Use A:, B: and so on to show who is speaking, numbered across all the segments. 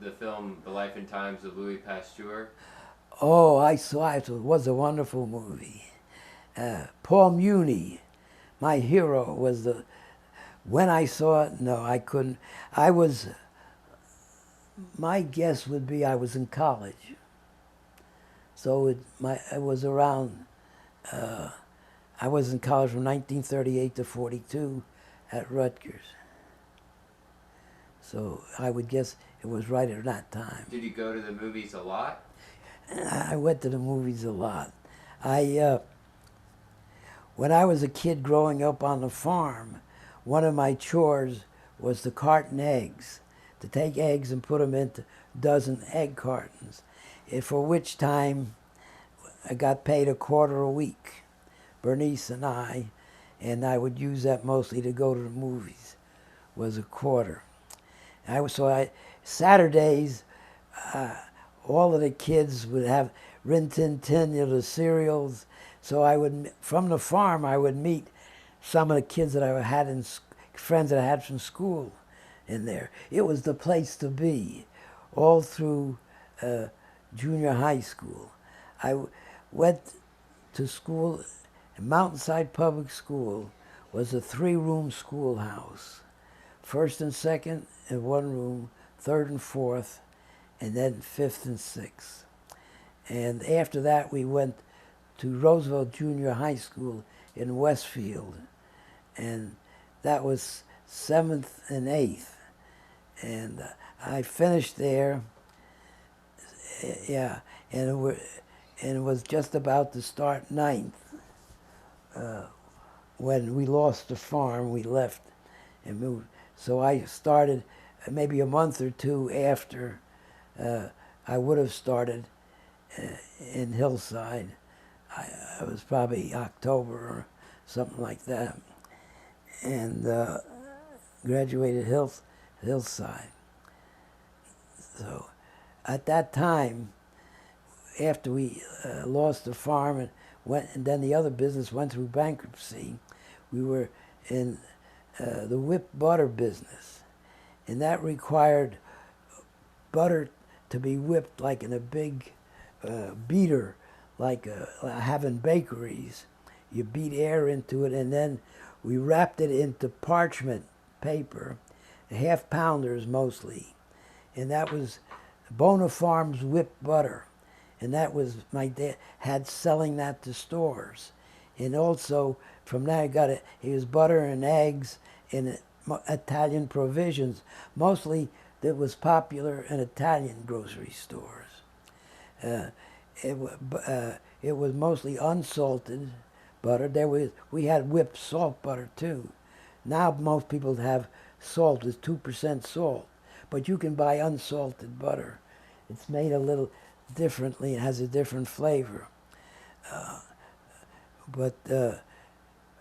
A: the film The Life and Times of Louis Pasteur?
B: Oh, I saw it. It was a wonderful movie. Paul Muni, my hero, was the. When I saw it, no, I couldn't. I was. My guess would be I was in college, so it was around. I was in college from 1938 to 42 at Rutgers. So I would guess it was right at that time.
A: Did you go to the movies a lot?
B: I went to the movies a lot. I when I was a kid growing up on the farm, one of my chores was to carton eggs, to take eggs and put them into dozen egg cartons, for which time I got paid a quarter a week, Bernice and I would use that mostly to go to the movies, was a quarter. Saturdays, all of the kids would have Rin Tin Tin, the cereals. So from the farm, I would meet some of the kids that I had friends that I had from school in there. It was the place to be, all through junior high school. Went to school, Mountainside Public School was a 3-room schoolhouse. First and second in one room, third and fourth, and then fifth and sixth. And after that, we went to Roosevelt Junior High School in Westfield, and that was 7th and 8th. And I finished there, yeah, and it was just about to start 9th. When we lost the farm, we left and moved. So I started maybe a month or two after I would have started in Hillside. It was probably October or something like that, and graduated Hillside. So at that time, after we lost the farm and then the other business went through bankruptcy, we were in the whipped butter business, and that required butter to be whipped like in a big beater, like having bakeries. You beat air into it, and then we wrapped it into parchment paper, half-pounders mostly, and that was Bona Farms whipped butter, and that was my dad had selling that to stores, and also from there I got it. It was butter and eggs and Italian provisions. Mostly that was popular in Italian grocery stores. It was mostly unsalted butter. We had whipped salt butter too. Now most people have salt with 2% salt, but you can buy unsalted butter. It's made a little differently. It has a different flavor. But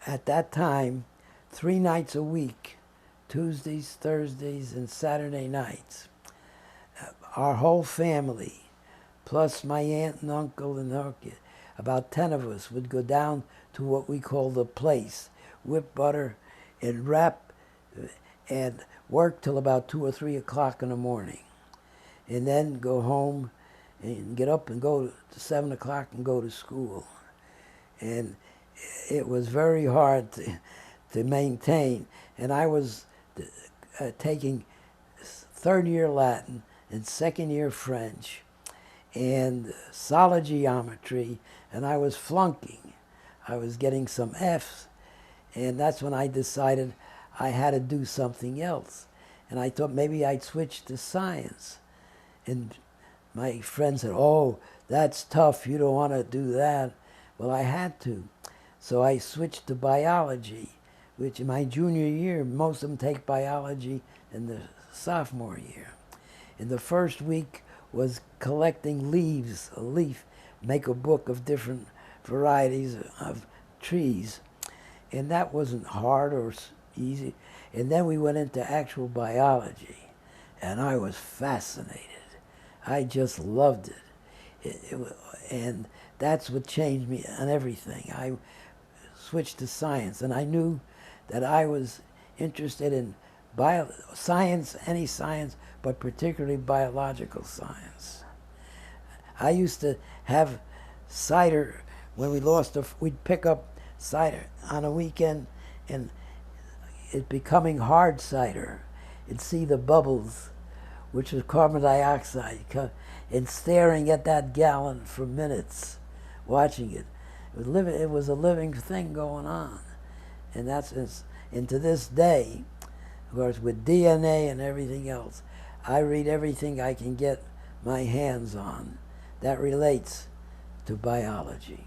B: at that time, 3 nights a week, Tuesdays, Thursdays, and Saturday nights, our whole family, plus my aunt and uncle and her kid, about 10 of us would go down to what we call the place, whip butter and wrap and work till about 2 or 3 o'clock in the morning. And then go home and get up and go to 7 o'clock and go to school. And it was very hard to maintain. And I was taking 3rd year Latin and 2nd year French and solid geometry, and I was flunking. I was getting some F's, and that's when I decided I had to do something else. And I thought maybe I'd switch to science. And my friend said, "Oh, that's tough, you don't want to do that." Well, I had to. So I switched to biology, which in my junior year, most of them take biology in the sophomore year. And the first week was collecting leaves, a leaf, make a book of different varieties of trees. And that wasn't hard or easy. And then we went into actual biology, and I was fascinated. I just loved it. And that's what changed me on everything. I switched to science, and I knew that I was interested in science, any science, but particularly biological science. I used to have cider when we lost we'd pick up cider on a weekend, and it becoming hard cider. You'd see the bubbles, which was carbon dioxide, and staring at that gallon for minutes, watching it. It was a living thing going on, and and to this day, of course, with DNA and everything else, I read everything I can get my hands on that relates to biology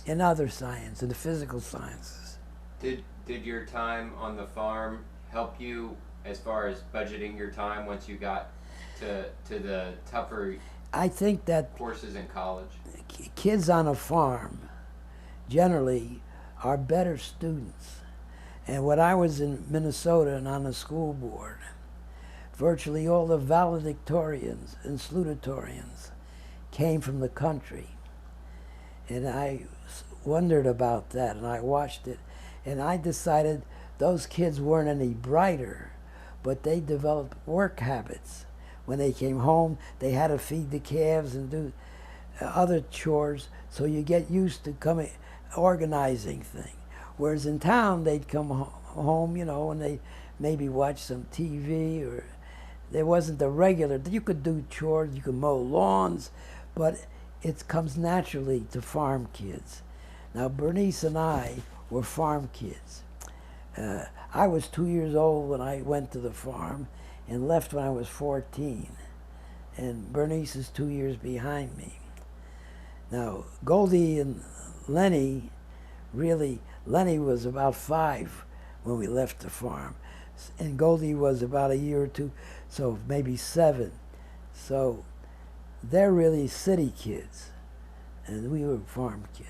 B: and other science and the physical sciences.
A: Did your time on the farm help you as far as budgeting your time once you got to the tougher
B: I think that
A: courses in college?
B: Kids on a farm generally are better students. And when I was in Minnesota and on the school board, virtually all the valedictorians and salutatorians came from the country. And I wondered about that, and I watched it, and I decided those kids weren't any brighter, but they developed work habits. When they came home, they had to feed the calves and do other chores, so you get used to organizing things. Whereas in town, they'd come home, and they maybe watch some TV, or there wasn't the regular. You could do chores, you could mow lawns, but it comes naturally to farm kids. Now, Bernice and I were farm kids. I was 2 years old when I went to the farm and left when I was 14. And Bernice is 2 years behind me. Now, Goldie and Lenny, Lenny was about 5 when we left the farm. And Goldie was about a year or two, so maybe 7. So they're really city kids, and we were farm kids.